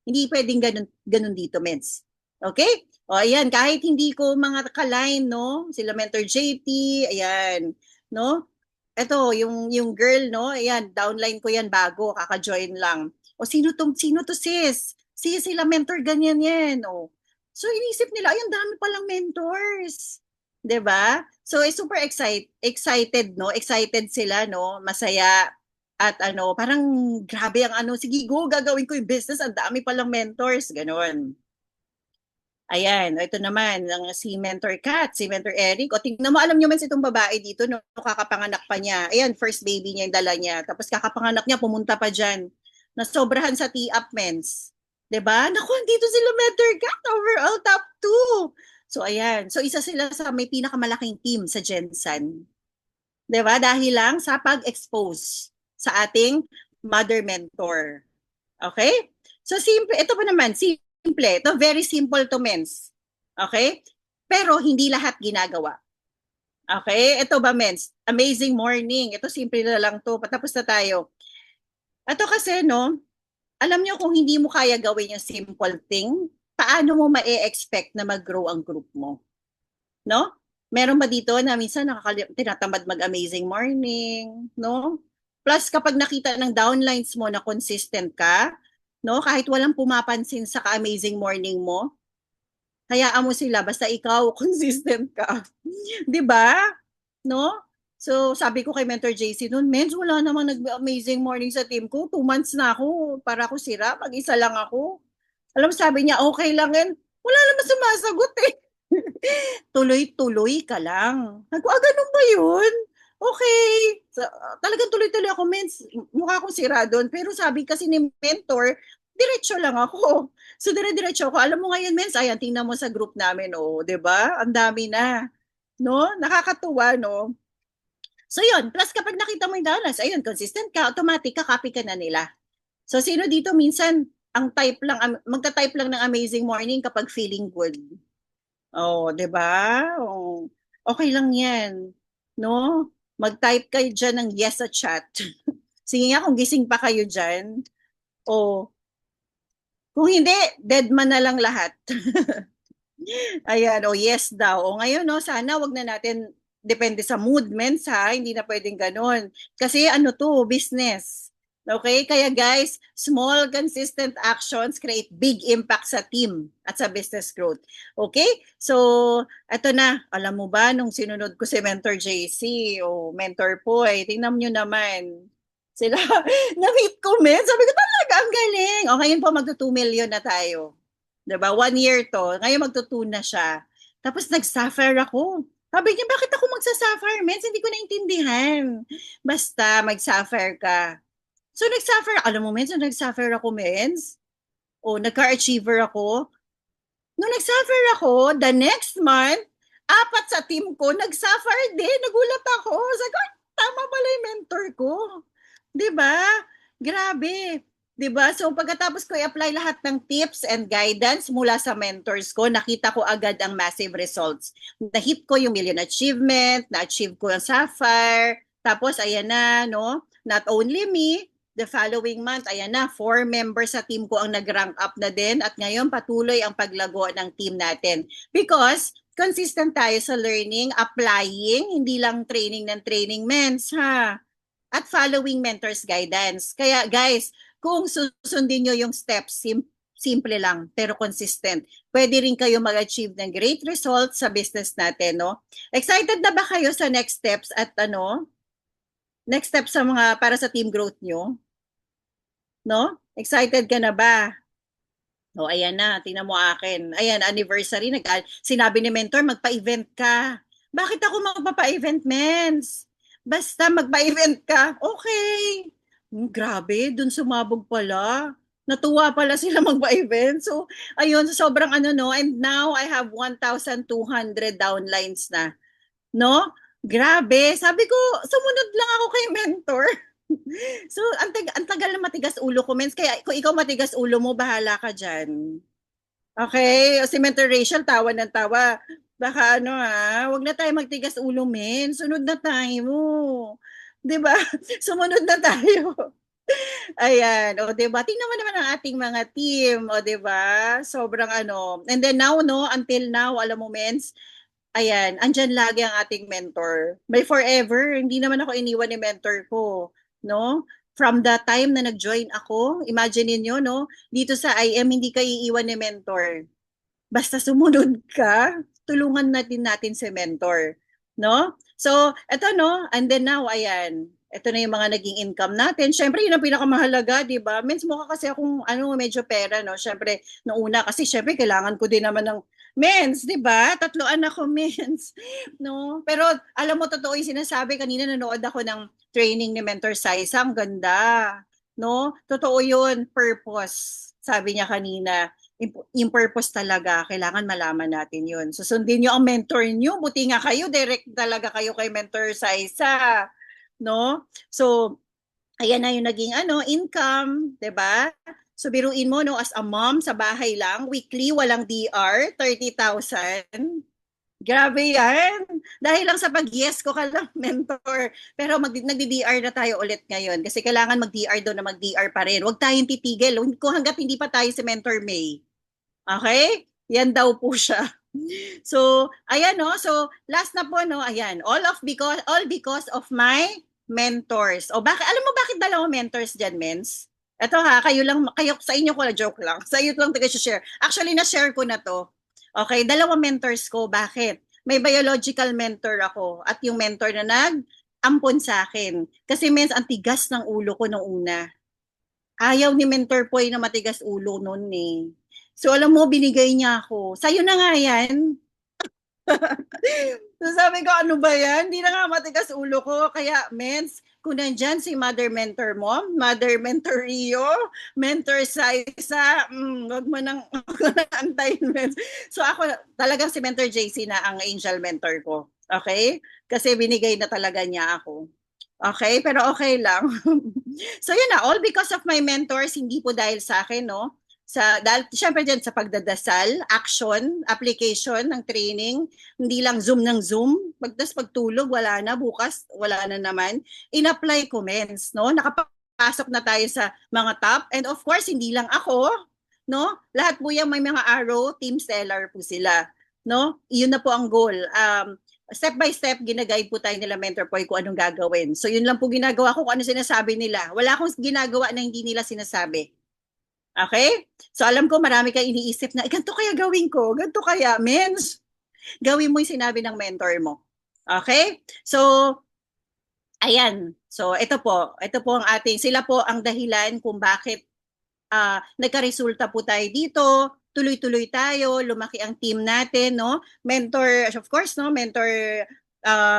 Hindi pwedeng ganun dito, meds. Okay? O, ayan, kahit hindi ko mga kaline, no? Sila Mentor JT, ayan, no? Ito, yung girl, no? Ayan, downline ko yan bago, kaka-join lang. O, sino to sis? Sila mentor, ganyan yan, o. So, inisip nila, ay, ang dami palang mentors. 'Di ba? So, super excited, no? Excited sila, no? Masaya. At ano, parang grabe ang ano, sige go, gagawin ko yung business, ang dami palang mentors, ganun. Ayan, ito naman, si Mentor Kat, si Mentor Eric. O tingnan mo, alam nyo man si itong babae dito, no, kakapanganak pa niya. Ayan, first baby niya yung dala niya. Tapos kakapanganak niya, pumunta pa dyan. Nasobrahan sa T-up mens. 'Di ba? Naku, dito sila Mentor Kat, overall top 2. So ayan, so isa sila sa may pinakamalaking team sa Gensan. 'Di ba? Dahil lang sa pag-expose sa ating mother mentor. Okay? So simple, ito pa naman, simple. Ito very simple to mens. Okay? Pero hindi lahat ginagawa. Okay? Ito ba mens? Amazing morning. Ito simple na lang to. Patapos na tayo. Ito kasi no, alam nyo kung hindi mo kaya gawin yung simple thing, paano mo ma-expect na mag-grow ang group mo? No? Meron ba dito na minsan tinatamad mag-amazing morning, no? Plus kapag nakita ng downlines mo na consistent ka, no, kahit walang pumapansin sa ka-amazing morning mo, hayaan mo sila basta ikaw consistent ka. 'Di ba? No? So, sabi ko kay Mentor JC noon, Mens, wala namang nag-amazing morning sa team ko. 2 months na ako. Para ako sira. Mag-isa lang ako. Alam, sabi niya, okay lang yan. Wala naman sumasagot eh. Tuloy-tuloy ka lang. Ganun ba yun? Okay. So, talagang tuloy-tuloy ako, Mens. Mukha akong sira doon. Pero sabi kasi ni Mentor, diretso lang ako. So, dire-diretso ako. Alam mo ngayon, Mens, ayan, tingnan mo sa group namin, oh, 'di ba? Ang dami na. No? Nakakatuwa, no? So yun, plus kapag nakita mo yung dollars, ayun, consistent ka, automatic, kakopy ka na nila. So sino dito minsan, ang type lang, magta-type lang ng amazing morning kapag feeling good. Oh, 'di ba? Oh, okay lang 'yan. No? Mag-type kayo diyan ng yes sa chat. Sige nga kung gising pa kayo diyan. O kung hindi, dead man na lang lahat. Ayan, o yes daw. O ngayon, no, sana wag na natin, depende sa mood, mens ha, hindi na pwedeng ganun. Kasi ano to, business. Okay? Kaya guys, small, consistent actions create big impact sa team at sa business growth. Okay? So, eto na. Alam mo ba, nung sinunod ko si Mentor JC, o Mentor po, tingnan nyo naman. Sila, na-meet ko, men. Sabi ko talaga, ang galing. O, ngayon po, magto 2 million na tayo. 'Di ba? 1 year to. Ngayon magto-2 na siya. Tapos nag-sapphire ako. Sabi niya, bakit ako magsa-sapphire, mens? Hindi ko naintindihan. Basta mag-sapphire ka. So nag-sapphire, alam mo, mens, nag-sapphire ako, mens. O nagka-achiever ako. Nung nag-sapphire ako, the next month, 4 sa team ko, nag-sapphire din. Nagulat ako. Sabi ko, tama pala yung mentor ko. 'Di ba? Grabe. 'Di ba? So pagkatapos ko i-apply lahat ng tips and guidance mula sa mentors ko, nakita ko agad ang massive results. Na-hit ko yung million achievement, na-achieve ko yung sapphire, tapos ayan na, no? Not only me, the following month, ayan na, 4 members sa team ko ang nag-rank up na din at ngayon patuloy ang paglago ng team natin. Because consistent tayo sa learning, applying, hindi lang training ng training mens, ha? At following mentors guidance. Kaya guys, kung susundin nyo yung steps, simple lang pero consistent, pwede rin kayo mag-achieve ng great results sa business natin, no? Excited na ba kayo sa next steps at ano? Next steps sa mga para sa team growth nyo? No? Excited ka na ba? O, ayan na, tingnan mo akin. Ayan, anniversary, sinabi ni mentor, magpa-event ka. Bakit ako magpapa-event, mens? Basta magpa-event ka, okay. Grabe, dun sumabog pala. Natuwa pala sila magpa-event. So, ayun, sobrang ano, no? And now, I have 1,200 downlines na. No? Grabe. Sabi ko, sumunod lang ako kay mentor. So, ang tagal na matigas ulo ko, mens. Kaya kung ikaw matigas ulo mo, bahala ka dyan. Okay? O si Mentor Rachel, tawa ng tawa. Baka ano ha, wag na tayo magtigas ulo, men. Sunod na tayo. 'Di ba? Sumunod na tayo. Ayan, o 'di ba? Tingnan mo naman ang ating mga team, o 'di ba? Sobrang ano. And then now, no, until now, alam mo, Mens, ayan, andyan lagi ang ating mentor. May forever, hindi naman ako iniwan ni mentor ko, no? From the time na nag-join ako, imagine niyo, no? Dito sa IM, hindi ka iiwan ni mentor. Basta sumunod ka, tulungan natin si mentor, no? So, eto, no, and then now, ayan, ito na yung mga naging income natin. Syempre, yun ang pinakamahalaga, di ba? Means mukha kasi akong ano, medyo pera, no? Syempre, noong una, kasi syempre, kailangan ko din naman ng mens, di ba? Tatloan ako mens, no? Pero, alam mo, totoo yung sinasabi, kanina nanood ako ng training ni Mentor Saisa, ang ganda, no? Totoo yun, purpose, sabi niya kanina yung purpose talaga, kailangan malaman natin yun. Susundin nyo ang mentor nyo. Buti nga kayo, direct talaga kayo kay Mentor Saisa. No? So, ayan na yung naging income, 'di ba? So, biruin mo, no, as a mom sa bahay lang, weekly, walang DR, 30,000. Grabe yan. Dahil lang sa pag-yes ko ka lang, mentor. Pero nagdi-DR na tayo ulit ngayon kasi kailangan mag-DR doon na mag-DR pa rin. Huwag tayong titigil. Kung hanggat hindi pa tayo si Mentor May. Okay? Yan daw po siya. So, ayan no. So, last na po no, ayan. All because of my mentors. O bakit alam mo bakit dalawang mentors diyan, Mens? Ito ha, kayo sa inyo ko na joke lang. Sa iyo lang taga share. Actually na-share ko na to. Okay, dalawang mentors ko. Bakit? May biological mentor ako at yung mentor na nag-ampon sa akin. Kasi Mens, ang tigas ng ulo ko nung una. Ayaw ni Mentor Poy na matigas ulo noon eh. So alam mo, binigay niya ako. Sa'yo na nga yan. So sabi ko, ano ba yan? Hindi na nga matigas ulo ko. Kaya, mens, kung nandyan si Mother Mentor mo, Mother Mentor Rio, Mentor Saisa, wag mo nang antayin, mens. So ako, talagang si Mentor JC na ang angel mentor ko. Okay? Kasi binigay na talaga niya ako. Okay, pero okay lang. So yun na, all because of my mentors, hindi po dahil sa akin, no? Dahil syempre dyan sa pagdadasal, action, application ng training, hindi lang Zoom ng Zoom, pagtulog, wala na, bukas, wala na naman. In-apply comments, no? Nakapasok na tayo sa mga top, and of course, hindi lang ako, no? Lahat po yung may mga arrow, team seller po sila, no? Iyon na po ang goal. Step by step, ginaguide po tayo nila Mentor Poy kung anong gagawin. So yun lang po ginagawa ko kung ano sinasabi nila. Wala akong ginagawa na hindi nila sinasabi. Okay? So alam ko marami kang iniisip na, ganito kaya gawin ko? Ganito kaya? Mens, gawin mo yung sinabi ng mentor mo. Okay? So, ayan. So ito po ang ating, sila po ang dahilan kung bakit nagka-resulta po tayo dito, tuloy-tuloy tayo, lumaki ang team natin, no? Mentor, of course, no? Mentor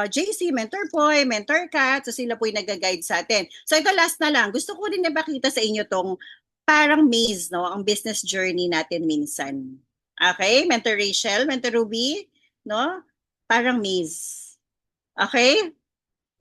JC, Mentor Poy, Mentor Kat, so sila po yung nag-guide sa atin. So ito last na lang, gusto ko rin ipakita sa inyo tong parang maze, no? Ang business journey natin minsan. Okay? Mentor Rachel, Mentor Ruby, no? Parang maze. Okay?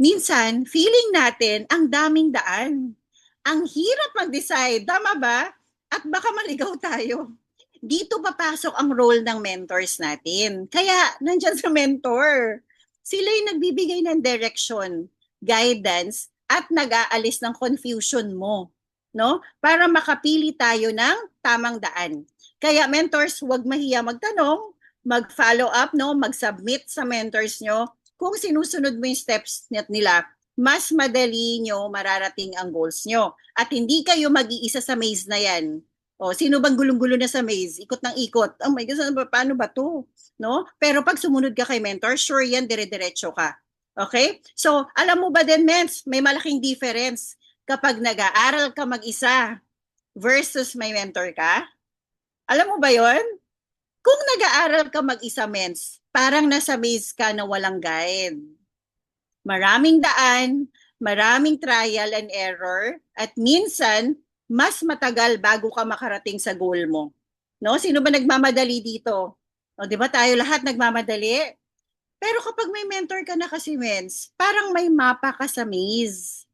Minsan, feeling natin ang daming daan. Ang hirap mag-decide, tama ba? At baka maligaw tayo. Dito papasok ang role ng mentors natin. Kaya, nandyan sa mentor. Sila yung nagbibigay ng direction, guidance, at nag-aalis ng confusion mo. No? Para makapili tayo ng tamang daan. Kaya mentors, huwag mahiya magtanong, mag-follow up, no? Mag-submit sa mentors nyo. Kung sinusunod mo yung steps nila, mas madali nyo mararating ang goals nyo. At hindi kayo mag-iisa sa maze na yan. O, sino bang gulong-gulo na sa maze? Ikot ng ikot. Oh my God, paano ba to? No? Pero pag sumunod ka kay mentor, sure yan, dire-diretso ka. Okay? So, alam mo ba din, Mens, may malaking difference kapag nag-aaral ka mag-isa versus may mentor ka? Alam mo ba yon? Kung nag-aaral ka mag-isa, Mens, parang nasa maze ka na walang guide. Maraming daan, maraming trial and error, at minsan, mas matagal bago ka makarating sa goal mo. No? Sino ba nagmamadali dito? O, di ba tayo lahat nagmamadali? Pero kapag may mentor ka na kasi, Mens, parang may mapa ka sa maze.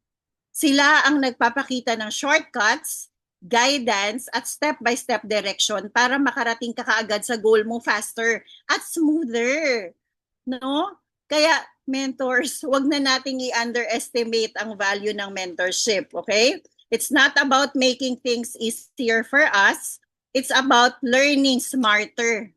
Sila ang nagpapakita ng shortcuts, guidance, at step-by-step direction para makarating ka kaagad sa goal mo faster at smoother. No? Kaya mentors, wag na nating i-underestimate ang value ng mentorship, okay? It's not about making things easier for us. It's about learning smarter,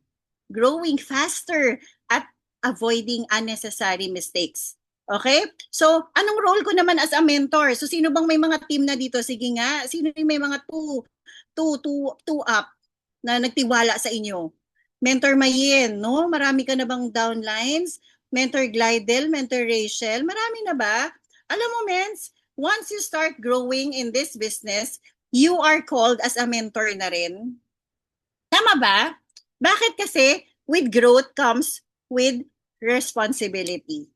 growing faster, at avoiding unnecessary mistakes. Okay? So, anong role ko naman as a mentor? So, sino bang may mga team na dito? Sige nga, sino yung may mga two up na nagtiwala sa inyo? Mentor Mayen, no? Marami ka na bang downlines? Mentor Glidel, Mentor Rachel, marami na ba? Alam mo, Mens, once you start growing in this business, you are called as a mentor na rin. Tama ba? Bakit kasi with growth comes with responsibility.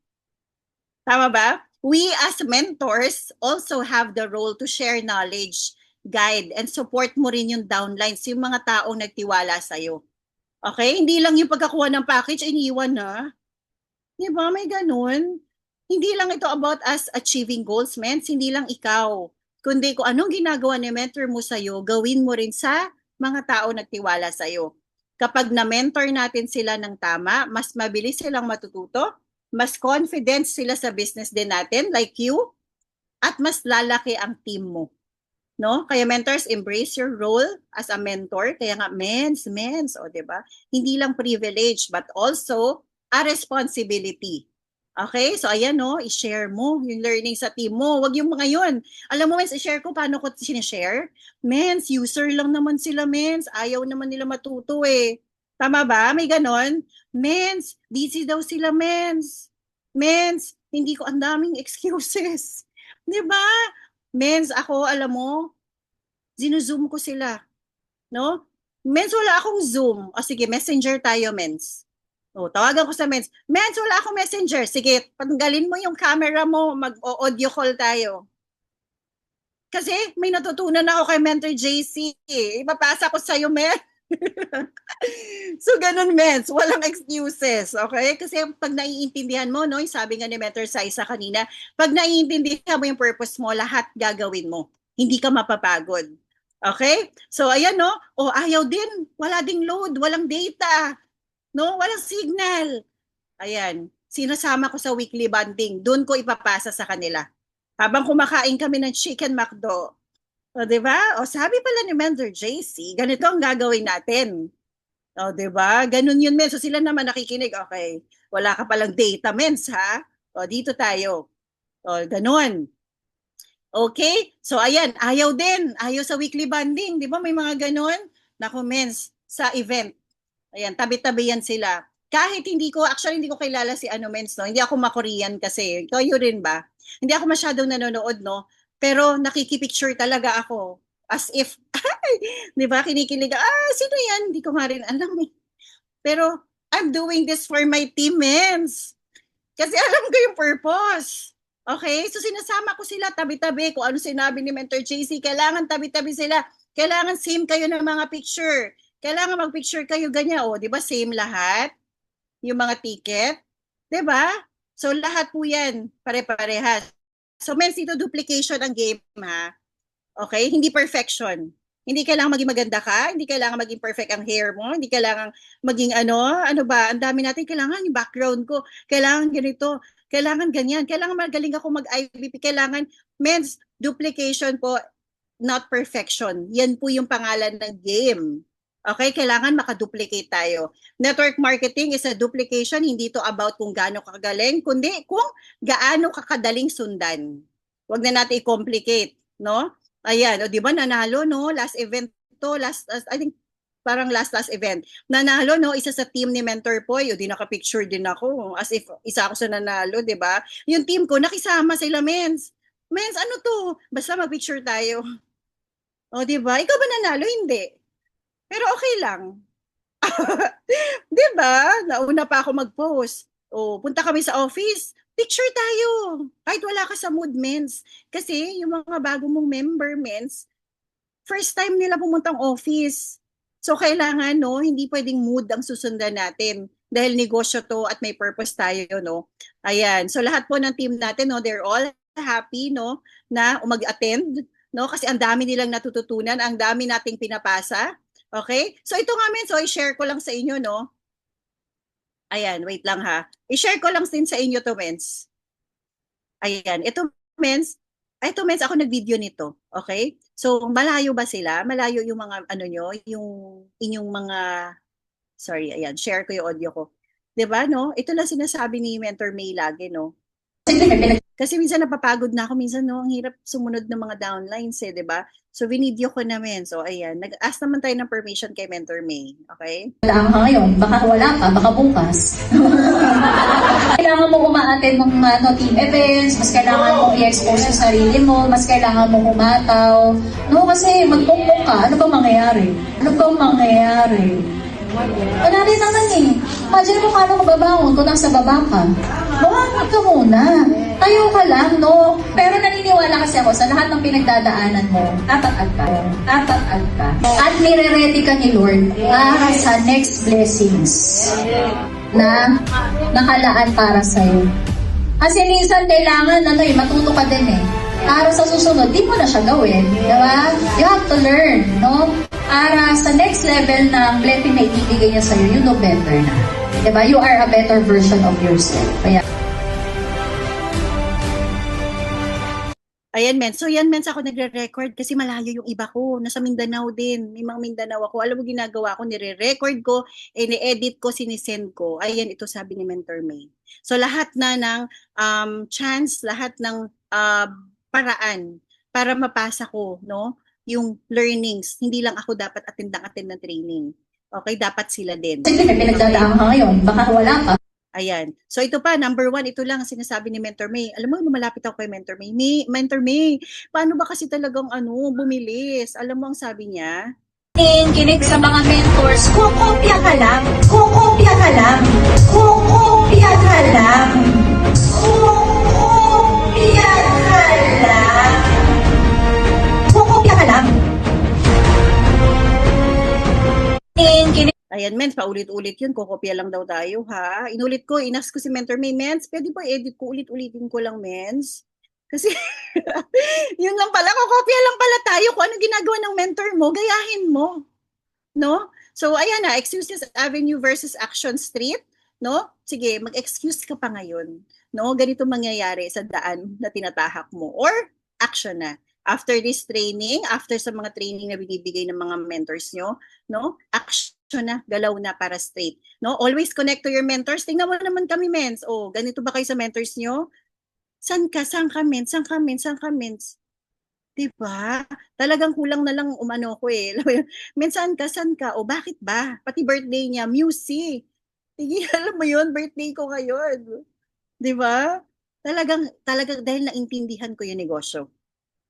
Tama ba? We as mentors also have the role to share knowledge, guide, and support mo rin yung downlines, yung mga taong nagtiwala sa'yo. Okay? Hindi lang yung pagkakuha ng package, iniwan na. Di ba? May ganun. Hindi lang ito about us achieving goals, mens. Hindi lang ikaw. Kundi kung anong ginagawa ni mentor mo sa'yo, gawin mo rin sa mga tao nagtiwala sa'yo. Kapag na-mentor natin sila ng tama, mas mabilis silang matututo, mas confident sila sa business din natin, like you, at mas lalaki ang team mo. No? Kaya mentors, embrace your role as a mentor. Kaya nga, mens, o diba? Hindi lang privilege, but also a responsibility. Okay? So, ayan, no? I-share mo yung learning sa team mo. Wag yung mga yun. Alam mo, mens, i-share ko paano ko sinishare. Mens, user lang naman sila, mens. Ayaw naman nila matuto eh. Tama ba? May ganon? Mens, busy daw sila, mens. Mens, hindi ko ang daming excuses. Di ba? Mens, ako, alam mo, zinuzoom ko sila. No? Mens, wala akong Zoom. O sige, messenger tayo, mens. O, tawagan ko sa mens. Mens, wala akong messenger. Sige, tanggalin mo yung camera mo, mag-audio call tayo. Kasi may natutunan ako kay Mentor JC. Ipapasa ko sa'yo, mens. So, ganun, mens. Walang excuses. Okay? Kasi pag naiintindihan mo, no, yung sabi nga ni Mentor Saisa kanina, pag naiintindihan mo yung purpose mo, lahat gagawin mo. Hindi ka mapapagod. Okay? So, ayan, no? O, ayaw din. Wala ding load. Walang data. No? Walang signal. Ayan. Sinasama ko sa weekly bonding. Doon ko ipapasa sa kanila. Habang kumakain kami ng chicken McDo, o, diba? O, sabi pala ni Mentor JC, ganito ang gagawin natin. O, diba? Ganun yun, men. So, sila naman nakikinig. Okay, wala ka palang data, mens, ha? O, dito tayo. O, ganun. Okay? So, ayan, ayaw din. Ayaw sa weekly bonding. Di ba? May mga ganun. Naku, mens, sa event. Ayan, tabi-tabi yan sila. Kahit hindi ko, actually, hindi ko kilala si ano, mens, no? Hindi ako ma-Korean kasi. Kayo rin ba? Hindi ako masyadong nanonood, no? Pero nakikipicture talaga ako. As if, di ba, kinikilig, sino yan? Hindi ko nga rin alam eh. Pero, I'm doing this for my team, mens. Kasi alam ko yung purpose. Okay? So, sinasama ko sila tabi-tabi. Kung ano sinabi ni Mentor JC, kailangan tabi-tabi sila. Kailangan same kayo ng mga picture. Kailangan mag-picture kayo ganyan. O, di ba, same lahat? Yung mga ticket. Di ba? So, lahat po yan, pare-parehas. So, mens, ito duplication ang game, ha? Okay? Hindi perfection. Hindi kailangan maging maganda ka, hindi kailangan maging perfect ang hair mo, hindi kailangan maging ano ba, ang dami natin, kailangan yung background ko, kailangan ganito, kailangan ganyan, kailangan magaling ako mag-IVP, kailangan, mens, duplication po, not perfection. Yan po yung pangalan ng game. Okay, kailangan makaduplicate tayo. Network marketing is a duplication, hindi to about kung gaano kagaling, kundi kung gaano kakadaling sundan. Huwag na natin i-complicate, no? Ayan, o di ba nanalo, no? Last event to, I think parang last event. Nanalo, no? Isa sa team ni Mentor Poy, o di naka-picture din ako, as if isa ako sa nanalo, di ba? Yung team ko, nakisama sila, mens. Mens, ano to? Basta mag-picture tayo. O di ba? Ikaw ba nanalo? Hindi. Pero okay lang. 'Di ba? Nauna pa ako mag-post. O, punta kami sa office. Picture tayo. Kahit wala ka sa mood, mens. Kasi yung mga bago mong member, mens, first time nila pumuntang office. So, kailangan, no, hindi pwedeng mood ang susundan natin. Dahil negosyo to at may purpose tayo, no. Ayan. So, lahat po ng team natin, no, they're all happy, no, na mag-attend, no, kasi ang dami nilang natututunan, ang dami nating pinapasa. Okay? So ito nga, men, so i-share ko lang sa inyo, no? Ayan, wait lang ha. I-share ko lang din sa inyo to, Mens. Ayan, ito Mens, ako nag-video nito. Okay? So, malayo ba sila? Malayo yung mga, ano nyo, yung inyong mga, sorry, ayan, share ko yung audio ko. 'Di ba, no? Ito lang sinasabi ni Mentor May lagi, no? Kasi minsan napapagod na ako. Minsan, no, ang hirap sumunod ng mga downlines eh, di ba? So, binidyo ko namin. So, ayan. Nag-ask naman tayo ng permission kay Mentor May. Okay? Wala ka ngayon, baka wala ka, baka bukas. Kailangan mo umaattend ng team events, mas kailangan mo i-expose yung sarili mo, mas kailangan mo umataw. No, kasi magpukpok ka, ano bang mangyayari? Ano bang mangyayari? Wala rin naman eh. Imagine mo paano mababangon kung nasa baba ka. Bumangon ka muna. Tayo ka lang, no? Pero naniniwala kasi ako sa lahat ng pinagdadaanan mo, tatatag ka. Tatatag ka. At nire-ready ka ni Lord para sa next blessings na nakalaan para sa'yo. Kasi minsan kailangan, matuto ka din eh. Para sa susunod, di mo na siya gawin. Diba? You have to learn, no? Para sa next level ng blessing na ibibigay niya sa'yo, you know better na. Diba? You are a better version of yourself. Kaya, Ayan, Mens. So, yan, Mens, ako nagre-record kasi malayo yung iba ko. Nasa Mindanao din. May mga Mindanao ako. Alam mo, ginagawa ko, nire-record ko, ni-edit ko, sinisend ko. Ayan, ito sabi ni Mentor May. So, lahat na ng chance, lahat ng paraan para mapasa ko, no? Yung learnings. Hindi lang ako dapat attend ng training. Okay, dapat sila din. kasi may pinagdadaan ka ngayon, baka wala ka. Ayan. So ito pa, number 1, ito lang ang sinasabi ni Mentor May. Alam mo, lumalapit ako kay Mentor May. Mentor May, paano ba kasi talagang bumilis? Alam mo ang sabi niya? Kinig sa mga mentors, kukopya ka lang, kukopya ka lang, kukopya ka lang, kukopya ka lang, kukopya ka lang. Kinig Ayan, Mens, paulit-ulit yun. Kokopya lang daw tayo, ha? Inulit ko, inas ko si Mentor May. Mens, pwede ba edit ko? Ulit-ulitin ko lang, Mens. Kasi, yun lang pala, kokopya lang pala tayo. Kung ano ginagawa ng mentor mo, gayahin mo. No? So, ayan na, Excuses Avenue versus Action Street. No? Sige, mag-excuse ka pa ngayon. No? Ganito mangyayari sa daan na tinatahak mo. Or, action na. After this training, after sa mga training na binibigay ng mga mentors nyo, no? Action na, galaw na para straight. No? Always connect to your mentors. Tingnan mo naman kami, mens. Oh, ganito ba kayo sa mentors nyo? San ka? San ka, mens? San ka, mens? San ka, mens? Diba? Talagang kulang na lang umano ko eh. Minsan ka, san ka? O bakit ba? Pati birthday niya, music. Sige, alam mo yun, birthday ko ngayon. Diba? Talagang dahil naintindihan ko yung negosyo.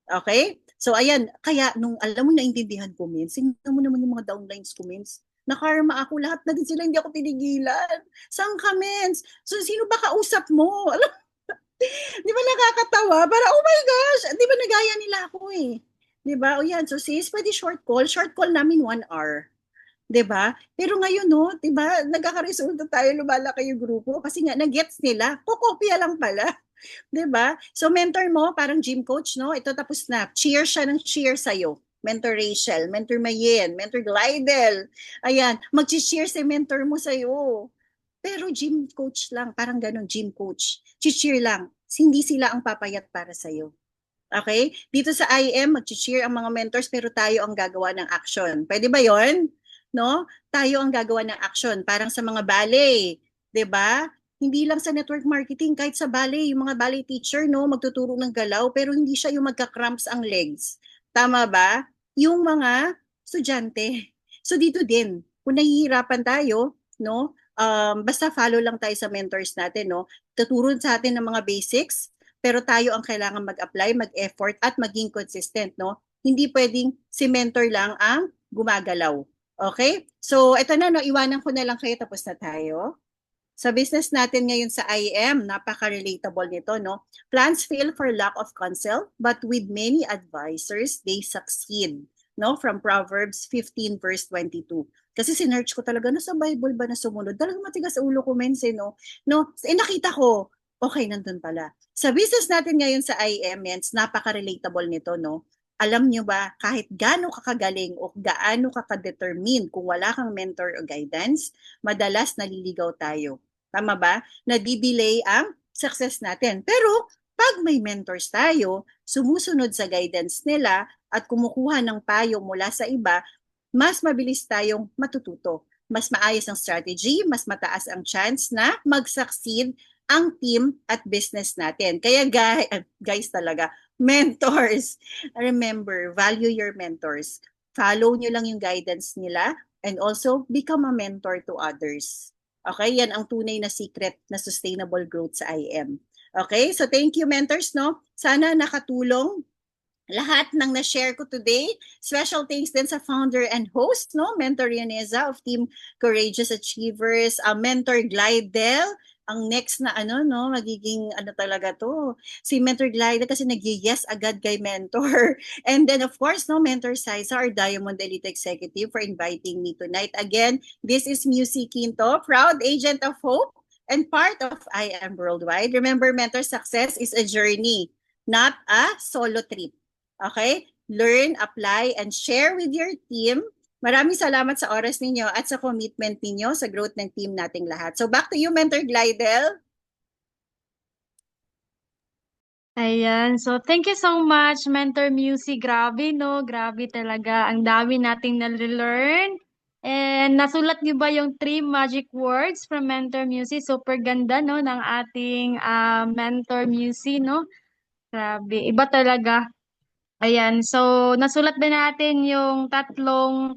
Okay? So ayan, kaya nung alam mo naintindihan ko, Mins, tingnan mo naman yung mga downlines ko, Mins. Nakarma ako, lahat na din sila, hindi ako tinigilan. Saan ka, Mins? So sino ba kausap mo? Alam, di ba nakakatawa? Para, oh my gosh, di ba nagaya nila ako eh. Di ba? O yan, so sis, pwede short call namin 1 hour. 'Di ba? Pero ngayon no, 'di ba, nagkakaresulta tayo, lumalaki yung grupo kasi nga na-gets nila. Kokopya lang pala. 'Di ba? So mentor mo, parang gym coach, no? Ito tapos na. Cheer siya ng cheer sa'yo. Mentor Rachel, Mentor Mayen, Mentor Glidel. Ayan, mag-cheer si mentor mo sa'yo. Pero gym coach lang, parang ganun, gym coach. Cheer lang. Hindi sila ang papayat para sa'yo. Okay? Dito sa IM, mag-cheer ang mga mentors pero tayo ang gagawa ng action. Pwede ba yon? No? Tayo ang gagawa ng action. Parang sa mga ballet, 'di ba? Hindi lang sa network marketing, kahit sa ballet, yung mga ballet teacher, no, magtuturo ng galaw, pero hindi siya yung magka-cramps ang legs. Tama ba? Yung mga estudyante. So dito din, kung nahihirapan tayo, no, basta follow lang tayo sa mentors natin, no, tuturo sa atin ng mga basics, pero tayo ang kailangan mag-apply, mag-effort, at maging consistent, no? Hindi pwedeng si mentor lang ang gumagalaw. Okay? So, ito na, no, iwanan ko na lang kayo, tapos na tayo. Sa business natin ngayon sa IM, napaka-relatable nito, no? Plans fail for lack of counsel, but with many advisors, they succeed. No? From Proverbs 15 verse 22. Kasi sinerch ko talaga, no, sa Bible ba na sumunod? Talagang matigas sa ulo ko, mense, no? No? Nakita ko, okay, nandun pala. Sa business natin ngayon sa IM, napaka-relatable nito, no? Alam nyo ba, kahit gaano ka kagaling o gaano ka ka-determine, kung wala kang mentor o guidance, madalas naliligaw tayo. Tama ba? Nadidelay ang success natin. Pero pag may mentors tayo, sumusunod sa guidance nila at kumukuha ng payo mula sa iba, mas mabilis tayong matututo. Mas maayos ang strategy, mas mataas ang chance na mag-succeed ang team at business natin. Kaya guys talaga, mentors. Remember, value your mentors. Follow nyo lang yung guidance nila and also become a mentor to others. Okay, yan ang tunay na secret na sustainable growth sa IM. Okay, so thank you mentors, no? Sana nakatulong lahat ng na-share ko today. Special thanks din sa founder and host, no? Mentor Yaneza of Team Courageous Achievers, Mentor Glidel, ang next na no, magiging talaga to. Si Mentor Glidel kasi nag-yes agad kay Mentor. And then of course, no, Mentor Saisa, our Diamond Elite Executive for inviting me tonight. Again, this is Musi Quinto, proud agent of hope and part of I Am Worldwide. Remember, mentor success is a journey, not a solo trip. Okay? Learn, apply, and share with your team. Maraming salamat sa oras ninyo at sa commitment ninyo sa growth ng team nating lahat. So back to you, Mentor Glidel. Ayan. So, thank you so much, Mentor Musi. Grabe, no? Grabe talaga. Ang dami nating nale-learn. And nasulat niyo ba yung 3 magic words from Mentor Musi? Super ganda, no? Ng ating Mentor Musi, no? Grabe. Iba talaga. Ayan. So, nasulat ba natin yung tatlong